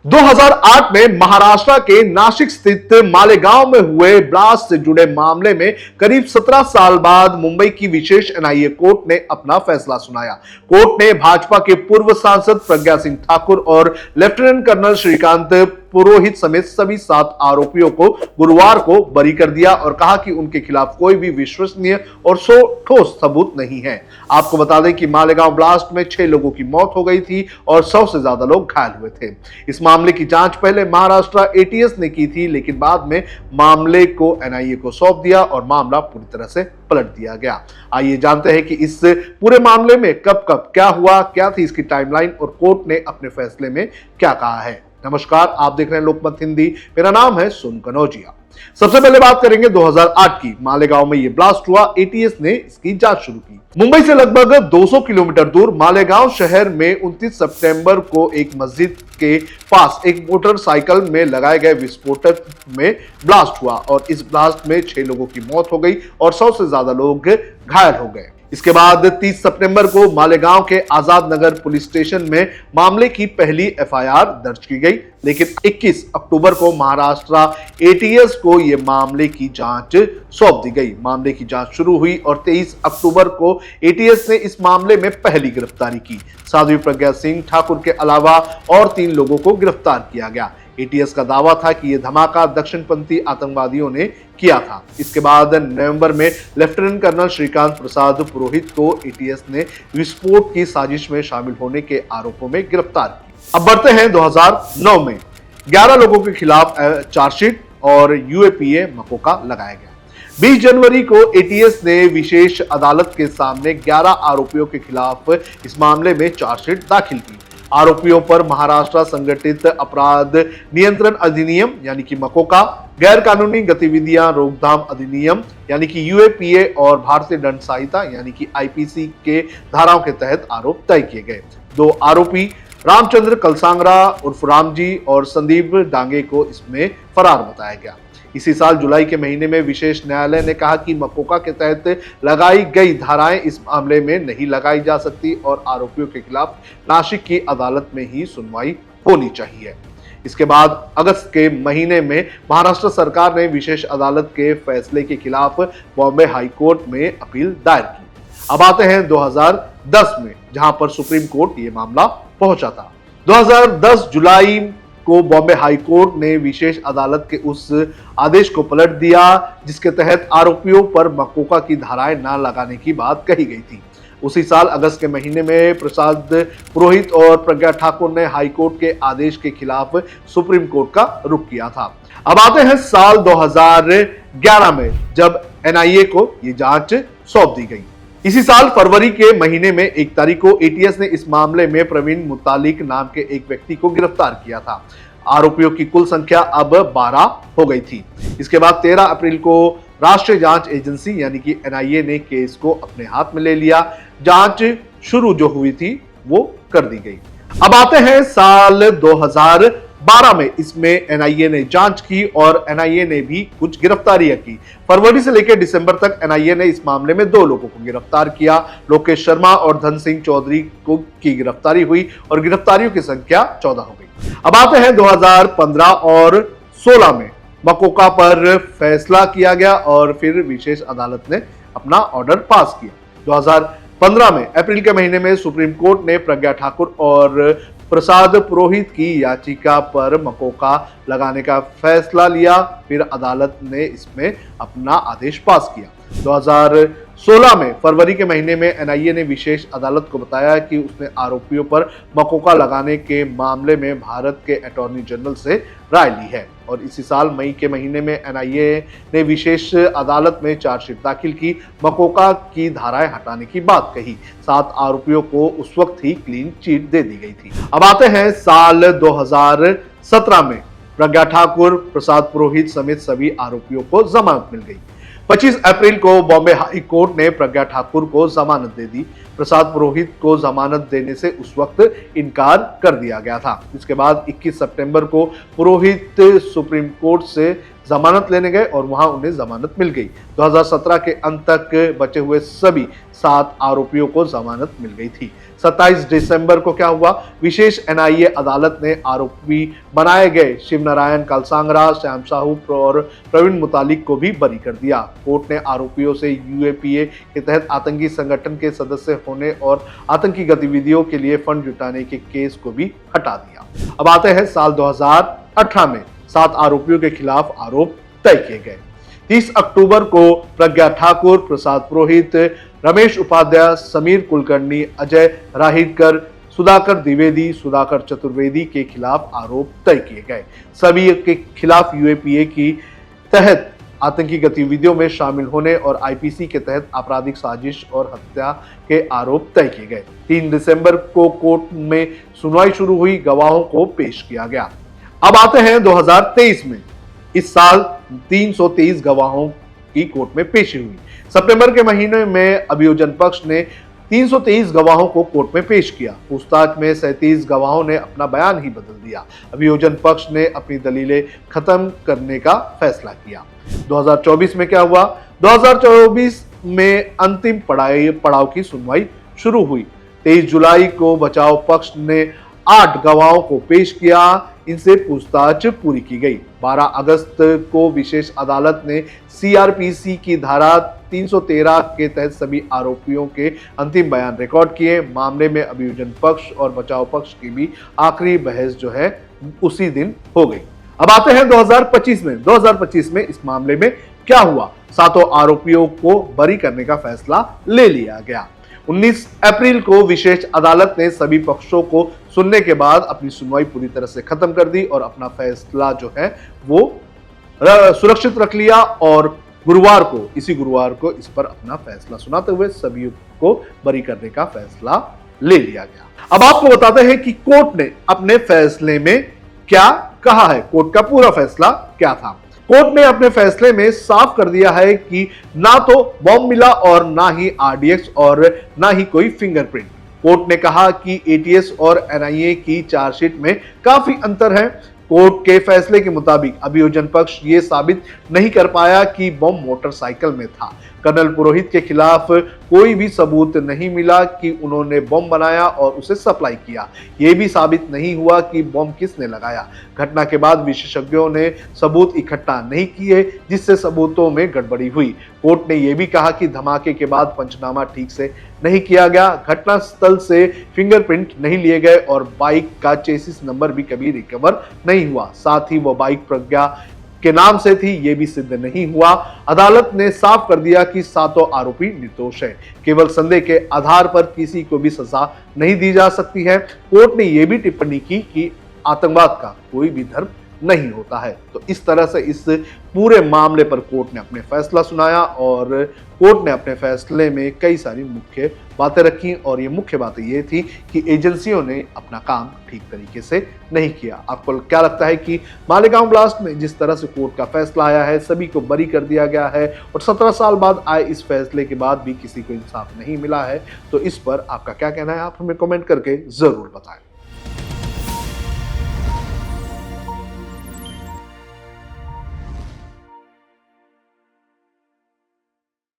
2008 में महाराष्ट्र के नासिक स्थित मालेगांव में हुए ब्लास्ट से जुड़े मामले में करीब 17 साल बाद मुंबई की विशेष एनआईए कोर्ट ने अपना फैसला सुनाया। कोर्ट ने भाजपा के पूर्व सांसद प्रज्ञा सिंह ठाकुर और लेफ्टिनेंट कर्नल श्रीकांत पुरोहित समेत सभी 7 आरोपियों को गुरुवार को बरी कर दिया और कहा कि उनके खिलाफ कोई भी विश्वसनीय और ठोस सबूत नहीं है। आपको बता दें कि मालेगांव ब्लास्ट में 6 लोगों की मौत हो गई थी और 100 से ज्यादा लोग घायल हुए थे। इस मामले की जांच पहले महाराष्ट्र एटीएस ने की थी, लेकिन बाद में मामले को एनआईए को सौंप दिया और मामला पूरी तरह से पलट दिया गया। आइए जानते हैं कि इस पूरे मामले में कब कब क्या हुआ, क्या थी इसकी टाइमलाइन और कोर्ट ने अपने फैसले में क्या कहा है। नमस्कार, आप देख रहे हैं लोकमत हिंदी। मेरा नाम है सुन कनौजिया। सबसे पहले बात करेंगे 2008 की। मालेगांव में यह ब्लास्ट हुआ, एटीएस ने इसकी जांच शुरू की। मुंबई से लगभग 200 किलोमीटर दूर मालेगांव शहर में 29 सितंबर को एक मस्जिद के पास एक मोटरसाइकिल में लगाए गए विस्फोटक में ब्लास्ट हुआ और इस ब्लास्ट में 6 लोगों की मौत हो गई और 100 से ज्यादा लोग घायल हो गए। इसके बाद 30 सितंबर को मालेगांव के आजाद नगर पुलिस स्टेशन में मामले की पहली एफआईआर दर्ज की गई, लेकिन 21 अक्टूबर को महाराष्ट्र एटीएस को यह मामले की जांच सौंप दी गई। मामले की जांच शुरू हुई और 23 अक्टूबर को एटीएस ने इस मामले में पहली गिरफ्तारी की। साध्वी प्रज्ञा सिंह ठाकुर के अलावा और 3 लोगों को गिरफ्तार किया गया। एटीएस का दावा था कि यह धमाका दक्षिणपंथी आतंकवादियों ने किया था। इसके बाद नवंबर में लेफ्टिनेंट कर्नल श्रीकांत प्रसाद पुरोहित को एटीएस ने विस्फोट की साजिश में शामिल होने के आरोपों में गिरफ्तार किया। अब बढ़ते हैं 2009 में। 11 लोगों के खिलाफ चार्जशीट और यूएपीए मकोका लगाया गया। 20 जनवरी को एटीएस ने विशेष अदालत के सामने 11 आरोपियों के खिलाफ इस मामले में चार्जशीट दाखिल की। आरोपियों पर महाराष्ट्र संगठित अपराध नियंत्रण अधिनियम यानी कि मकोका, गैर कानूनी गतिविधियां रोकथाम अधिनियम यानी कि यूएपीए और भारतीय दंड संहिता यानी कि आईपीसी के धाराओं के तहत आरोप तय किए गए। 2 आरोपी रामचंद्र कलसांगरा उर्फ रामजी और संदीप डांगे को इसमें फरार बताया गया। इसी साल जुलाई के महीने में विशेष न्यायालय ने कहा कि मकोका के तहत लगाई गई धाराएं इस मामले में नहीं लगाई जा सकती और आरोपियों के खिलाफ नासिक की अदालत में ही सुनवाई होनी चाहिए। इसके बाद अगस्त के महीने में महाराष्ट्र सरकार ने विशेष अदालत के फैसले के खिलाफ बॉम्बे हाई कोर्ट में अपील दायर की। अब आते हैं 2010 में, जहां पर सुप्रीम कोर्ट ये मामला पहुंचा था। 2010 जुलाई को बॉम्बे हाई कोर्ट ने विशेष अदालत के उस आदेश को पलट दिया जिसके तहत आरोपियों पर मकोका की धाराएं न लगाने की बात कही गई थी। उसी साल अगस्त के महीने में प्रसाद पुरोहित और प्रज्ञा ठाकुर ने हाई कोर्ट के आदेश के खिलाफ सुप्रीम कोर्ट का रुख किया था। अब आते हैं साल 2011 में, जब एनआईए को ये जांच सौंप दी गई। इसी साल फरवरी के महीने में 1 तारीख को एटीएस ने इस मामले में प्रवीण मुतालिक नाम के एक व्यक्ति को गिरफ्तार किया था। आरोपियों की कुल संख्या अब 12 हो गई थी। इसके बाद 13 अप्रैल को राष्ट्रीय जांच एजेंसी यानी कि एनआईए ने केस को अपने हाथ में ले लिया। जांच शुरू जो हुई थी वो कर दी गई। अब आते हैं साल 2012 में। इसमें एनआईए ने जांच की और एनआईए ने भी कुछ गिरफ्तारियां की। फरवरी से लेकर दिसंबर तक एनआईए ने इस मामले में 2 लोगों को गिरफ्तार किया। लोकेश शर्मा और धन सिंह चौधरी की गिरफ्तारी हुई और गिरफ्तारियों की संख्या 14 हो गई। अब आते हैं 2015 और 16 में। मकोका पर फैसला किया गया और फिर विशेष अदालत ने अपना ऑर्डर पास किया। 2015 में अप्रैल के महीने में सुप्रीम कोर्ट ने प्रज्ञा ठाकुर और प्रसाद पुरोहित की याचिका पर मकोका लगाने का फैसला लिया। फिर अदालत ने इसमें अपना आदेश पास किया। 2016 में फरवरी के महीने में एनआईए ने विशेष अदालत को बताया कि उसने आरोपियों पर मकोका लगाने के मामले में भारत के अटॉर्नी जनरल से राय ली है। और इसी साल मई के महीने में एनआईए ने विशेष अदालत में चार्जशीट दाखिल की। मकोका की धाराएं हटाने की बात कही। 7 आरोपियों को उस वक्त ही क्लीन चिट दे दी गई थी। अब आते हैं साल 2017 में। प्रज्ञा ठाकुर, प्रसाद पुरोहित समेत सभी आरोपियों को जमानत मिल गई। 25 अप्रैल को बॉम्बे हाई कोर्ट ने प्रज्ञा ठाकुर को जमानत दे दी। प्रसाद पुरोहित को जमानत देने से उस वक्त इनकार कर दिया गया था। इसके बाद 21 सितंबर को पुरोहित सुप्रीम कोर्ट से जमानत लेने गए और वहां उन्हें जमानत मिल गई। 2017 के अंत तक बचे हुए सभी 7 आरोपियों को जमानत मिल गई थी। 27 दिसंबर को क्या हुआ, विशेष एनआईए अदालत ने आरोपी बनाए गए शिवनारायण कालसांगरा, श्याम साहू और प्रवीण मुतालिक को भी बरी कर दिया। कोर्ट ने आरोपियों से यूएपीए के तहत आतंकी संगठन के सदस्य होने और आतंकी गतिविधियों के लिए फंड जुटाने के केस को भी हटा दिया। अब आते हैं साल 2018 में 7 आरोपियों के खिलाफ आरोप तय किए गए। 30 अक्टूबर को प्रज्ञा ठाकुर, प्रसाद पुरोहित, रमेश उपाध्याय, समीर कुलकर्णी, अजय राहिरकर, सुधाकर द्विवेदी, सुधाकर चतुर्वेदी के खिलाफ आरोप तय किए गए। सभी के खिलाफ यूएपीए की तहत आतंकी गतिविधियों में शामिल होने और आईपीसी के तहत आपराधिक साजिश और हत्या के आरोप तय किए गए। 3 दिसंबर को कोर्ट में सुनवाई शुरू हुई, गवाहों को पेश किया गया। अब आते हैं 2023 में। इस साल 323 गवाहों की कोर्ट में पेशी हुई। सितंबर के महीने में अभियोजन पक्ष ने 323 गवाहों को कोर्ट में पेश किया। पूछताछ में 37 गवाहों ने अपना बयान ही बदल दिया। अभियोजन पक्ष ने अपनी दलीलें खत्म करने का फैसला किया। 2024 में क्या हुआ, 2024 में अंतिम पड़ाव की सुनवाई शुरू हुई। 23 जुलाई को बचाव पक्ष ने 8 गवाहों को पेश किया, इनसे पूछताछ पूरी की गई। 12 अगस्त को विशेष अदालत ने सीआरपीसी की धारा 313 के तहत सभी आरोपियों के अंतिम बयान रिकॉर्ड किए। मामले में अभियोजन पक्ष और बचाव पक्ष की भी आखिरी बहस जो है उसी दिन हो गई। अब आते हैं 2025 में। 2025 में इस मामले में क्या हुआ, 7 आरोपियों को बरी करने का फैसला ले लिया गया। 19 अप्रैल को विशेष अदालत ने सभी पक्षों को सुनने के बाद अपनी सुनवाई पूरी तरह से खत्म कर दी और अपना फैसला जो है वो सुरक्षित रख लिया और इसी गुरुवार को इस पर अपना फैसला सुनाते हुए सभी को बरी करने का फैसला ले लिया गया। अब आपको बताते हैं कि कोर्ट ने अपने फैसले में क्या कहा है। कोर्ट का पूरा फैसला क्या था। कोर्ट ने अपने फैसले में साफ कर दिया है कि ना तो बॉम्ब मिला और ना ही आरडीएक्स और ना ही कोई फिंगरप्रिंट। कोर्ट ने कहा कि एटीएस और एनआईए की चार्जशीट में काफी अंतर है। कोर्ट के फैसले के मुताबिक अभियोजन पक्ष ये साबित नहीं कर पाया कि बम मोटरसाइकिल में था। कर्नल पुरोहित के खिलाफ कोई भी सबूत नहीं मिला कि उन्होंने बम बनाया और उसे सप्लाई किया। यह भी साबित नहीं हुआ कि बम किसने लगाया। घटना के बाद विशेषज्ञों ने सबूत इकट्ठा नहीं किए, जिससे सबूतों में गड़बड़ी हुई। कोर्ट ने यह भी कहा कि धमाके के बाद पंचनामा ठीक से नहीं किया गया, घटना स्थल से फिंगरप्रिंट नहीं लिए गए और बाइक का चेसिस नंबर भी कभी रिकवर नहीं हुआ। साथ ही वो बाइक प्रज्ञा के नाम से थी, यह भी सिद्ध नहीं हुआ। अदालत ने साफ कर दिया कि 7 आरोपी निर्दोष है। केवल संदेह के आधार पर किसी को भी सजा नहीं दी जा सकती है। कोर्ट ने यह भी टिप्पणी की कि आतंकवाद का कोई भी धर्म नहीं होता है। तो इस तरह से इस पूरे मामले पर कोर्ट ने अपने फैसला सुनाया और कोर्ट ने अपने फैसले में कई सारी मुख्य बातें रखी और ये मुख्य बातें ये थी कि एजेंसियों ने अपना काम ठीक तरीके से नहीं किया। आपको क्या लगता है कि मालेगांव ब्लास्ट में जिस तरह से कोर्ट का फैसला आया है, सभी को बरी कर दिया गया है और 17 साल बाद आए इस फैसले के बाद भी किसी को इंसाफ नहीं मिला है, तो इस पर आपका क्या कहना है, आप हमें कमेंट करके जरूर बताएं।